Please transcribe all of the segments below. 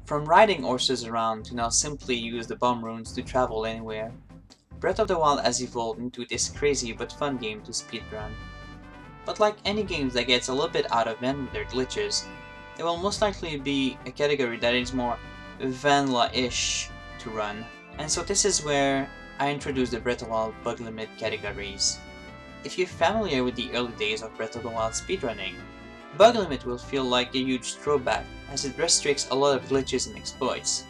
From riding horses around to now simply use the bomb runes to travel anywhere, Breath of the Wild has evolved into this crazy but fun game to speedrun. But like any games that gets a little bit out of hand with their glitches, it will most likely be a category that is more vanilla-ish to run. And so this is where I introduce the Breath of the Wild bug limit categories. If you're familiar with the early days of Breath of the Wild speedrunning, bug limit will feel like a huge throwback as it restricts a lot of glitches and exploits.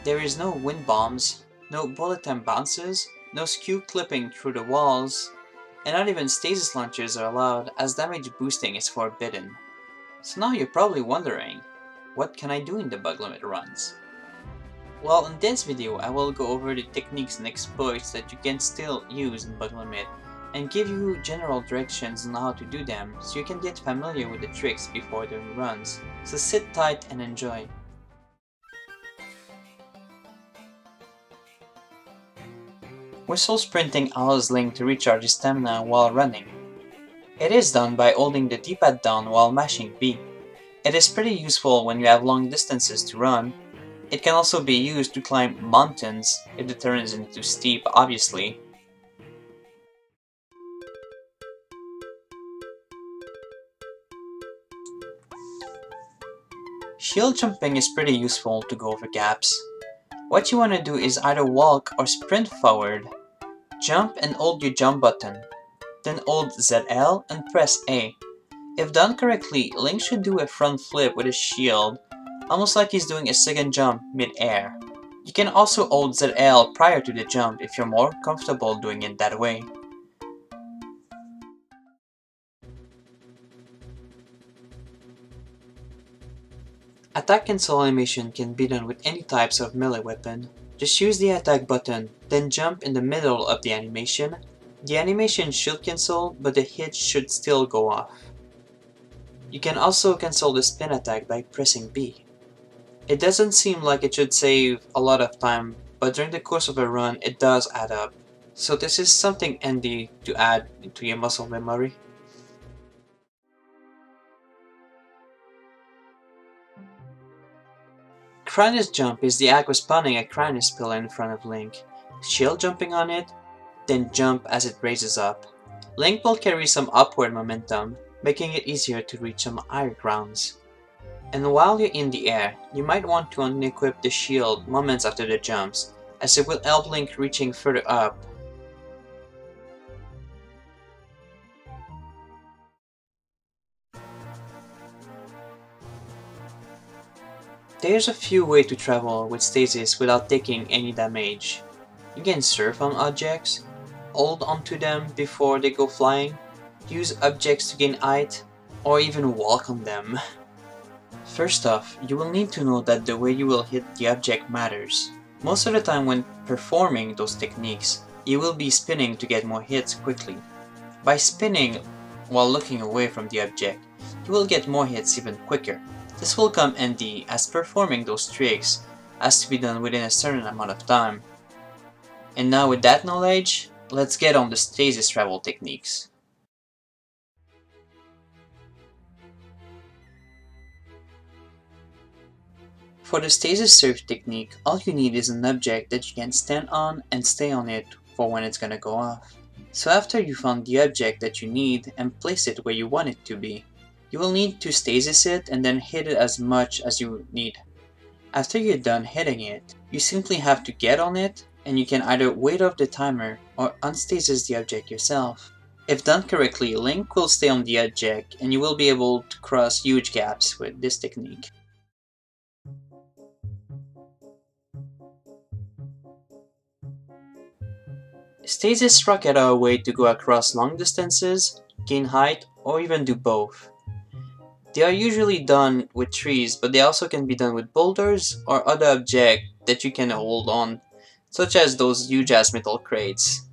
There is no wind bombs, no bullet time bounces, no skew clipping through the walls, and not even stasis launchers are allowed as damage boosting is forbidden. So now you're probably wondering, what can I do in the bug limit runs? Well, in this video I will go over the techniques and exploits that you can still use in bug limit and give you general directions on how to do them so you can get familiar with the tricks before doing runs. So sit tight and enjoy. Whistle sprinting allows Link to recharge his stamina while running. It is done by holding the D-pad down while mashing B. It is pretty useful when you have long distances to run. It can also be used to climb mountains if the terrain isn't too steep, obviously. Shield jumping is pretty useful to go over gaps. What you want to do is either walk or sprint forward. Jump and hold your jump button. Then hold ZL and press A. If done correctly, Link should do a front flip with his shield, almost like he's doing a second jump mid-air. You can also hold ZL prior to the jump if you're more comfortable doing it that way. Attack cancel animation can be done with any types of melee weapon. Just use the attack button, then jump in the middle of the animation. The animation should cancel, but the hit should still go off. You can also cancel the spin attack by pressing B. It doesn't seem like it should save a lot of time, but during the course of a run it does add up. So this is something handy to add into your muscle memory. Crinus jump is the act of spawning a Crinus pillar in front of Link, shield jumping on it, then jump as it raises up. Link will carry some upward momentum, making it easier to reach some higher grounds. And while you're in the air, you might want to unequip the shield moments after the jumps, as it will help Link reaching further up. There's a few ways to travel with stasis without taking any damage. You can surf on objects, hold onto them before they go flying, use objects to gain height, or even walk on them. First off, you will need to know that the way you will hit the object matters. Most of the time when performing those techniques, you will be spinning to get more hits quickly. By spinning while looking away from the object, you will get more hits even quicker. This will come handy as performing those tricks has to be done within a certain amount of time. And now with that knowledge, let's get on the stasis travel techniques. For the Stasis Surf technique, all you need is an object that you can stand on and stay on it for when it's gonna go off. So after you found the object that you need and place it where you want it to be, you will need to stasis it and then hit it as much as you need. After you're done hitting it, you simply have to get on it, and you can either wait off the timer or unstasis the object yourself. If done correctly, Link will stay on the object and you will be able to cross huge gaps with this technique. Stasis rockets are a way to go across long distances, gain height, or even do both. They are usually done with trees, but they also can be done with boulders or other objects that you can hold on, such as those huge ass metal crates.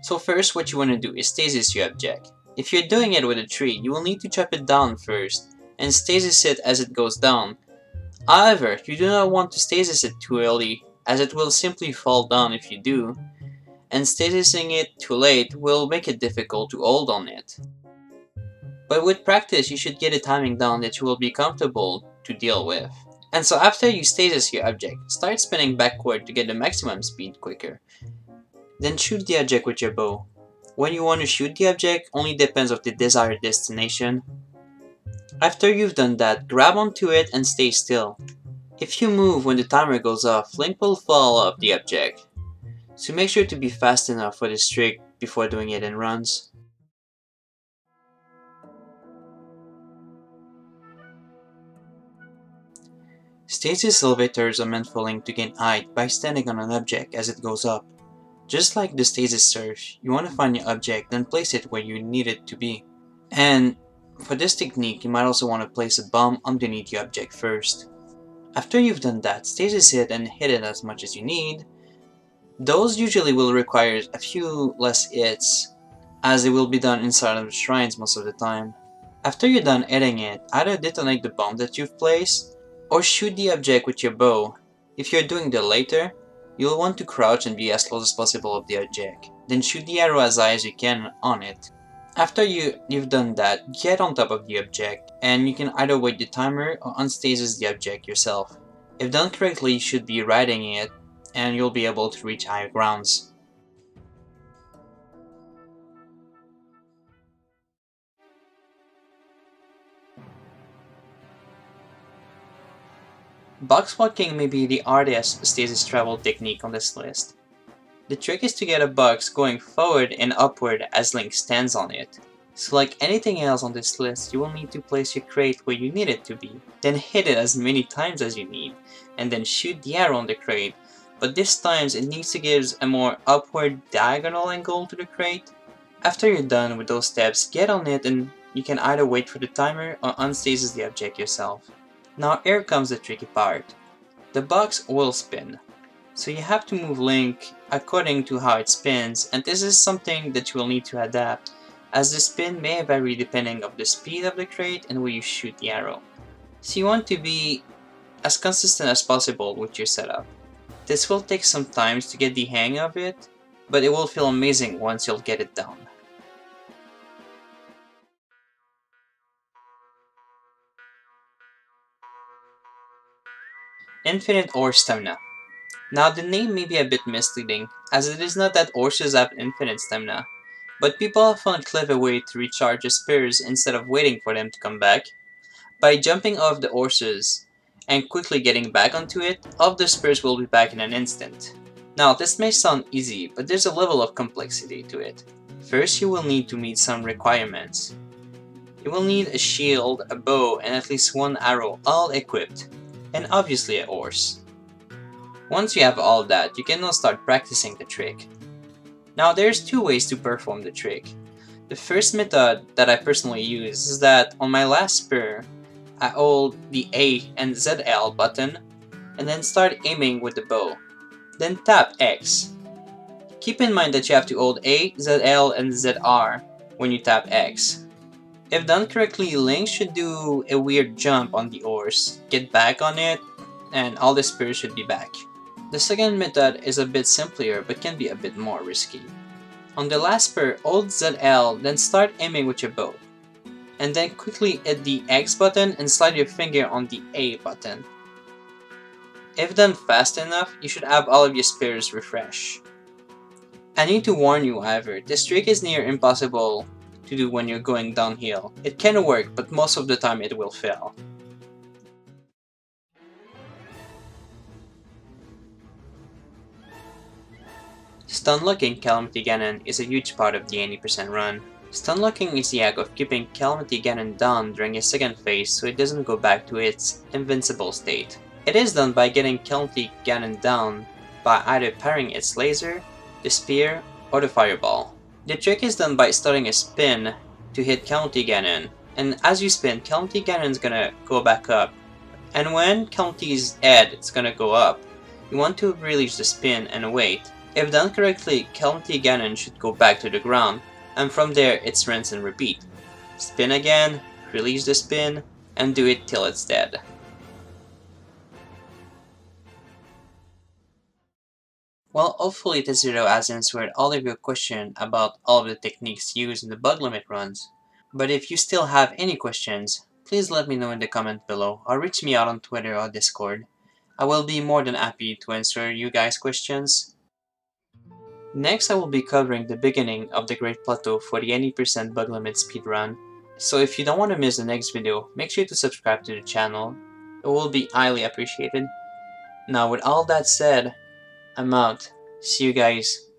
So first, what you want to do is stasis your object. If you're doing it with a tree, you will need to chop it down first, and stasis it as it goes down. However, you do not want to stasis it too early, as it will simply fall down if you do, and stasising it too late will make it difficult to hold on it. But with practice, you should get a timing down that you will be comfortable to deal with. And so after you stasis your object, start spinning backward to get the maximum speed quicker. Then shoot the object with your bow. When you want to shoot the object only depends on the desired destination. After you've done that, grab onto it and stay still. If you move when the timer goes off, Link will fall off the object. So make sure to be fast enough for this trick before doing it in runs. Stasis elevators are meant for Link to gain height by standing on an object as it goes up. Just like the Stasis Surf, you want to find your object then place it where you need it to be. And for this technique, you might also want to place a bomb underneath your object first. After you've done that, stasis it and hit it as much as you need. Those usually will require a few less hits, as it will be done inside of the shrines most of the time. After you're done hitting it, either detonate the bomb that you've placed, or shoot the object with your bow. If you're doing the latter, you'll want to crouch and be as close as possible of the object, then shoot the arrow as high as you can on it. After you've done that, get on top of the object, and you can either wait the timer or unstasis the object yourself. If done correctly, you should be riding it, and you'll be able to reach higher grounds. Box walking may be the hardest stasis travel technique on this list. The trick is to get a box going forward and upward as Link stands on it. So like anything else on this list, you will need to place your crate where you need it to be, then hit it as many times as you need, and then shoot the arrow on the crate, but this time it needs to give a more upward diagonal angle to the crate. After you're done with those steps, get on it and you can either wait for the timer or unstasis the object yourself. Now here comes the tricky part. The box will spin, so you have to move Link according to how it spins, and this is something that you will need to adapt, as the spin may vary depending on the speed of the crate and where you shoot the arrow. So you want to be as consistent as possible with your setup. This will take some time to get the hang of it, but it will feel amazing once you'll get it down. Infinite Ore Stamina. Now the name may be a bit misleading, as it is not that horses have infinite stamina, but people have found a clever way to recharge the spears instead of waiting for them to come back. By jumping off the horses and quickly getting back onto it, all of the spears will be back in an instant. Now this may sound easy, but there's a level of complexity to it. First, you will need to meet some requirements. You will need a shield, a bow, and at least one arrow, all equipped, and obviously a horse. Once you have all that, you can now start practicing the trick. Now there's two ways to perform the trick. The first method that I personally use is that on my last spear, I hold the A and ZL button and then start aiming with the bow. Then tap X. Keep in mind that you have to hold A, ZL, and ZR when you tap X. If done correctly, Link should do a weird jump on the horse, get back on it, and all the spears should be back. The second method is a bit simpler but can be a bit more risky. On the last spear, hold ZL, then start aiming with your bow. And then quickly hit the X button and slide your finger on the A button. If done fast enough, you should have all of your spears refresh. I need to warn you, however, this trick is near impossible to do when you're going downhill. It can work, but most of the time it will fail. Stun locking Calamity Ganon is a huge part of the 80% run. Stun locking is the act of keeping Calamity Ganon down during his second phase so it doesn't go back to its invincible state. It is done by getting Calamity Ganon down by either parrying its laser, the spear, or the fireball. The trick is done by starting a spin to hit Calamity Ganon, and as you spin, Calamity Ganon's gonna go back up. And when Calamity's head is gonna go up, you want to release the spin and wait. If done correctly, Calamity Ganon should go back to the ground, and from there it's rinse and repeat. Spin again, release the spin, and do it till it's dead. Well, hopefully this video has answered all of your questions about all of the techniques used in the bug limit runs. But if you still have any questions, please let me know in the comment below or reach me out on Twitter or Discord. I will be more than happy to answer you guys' questions. Next, I will be covering the beginning of the Great Plateau for the 80% bug limit speedrun. So if you don't want to miss the next video, make sure to subscribe to the channel. It will be highly appreciated. Now with all that said, I'm out. See you guys.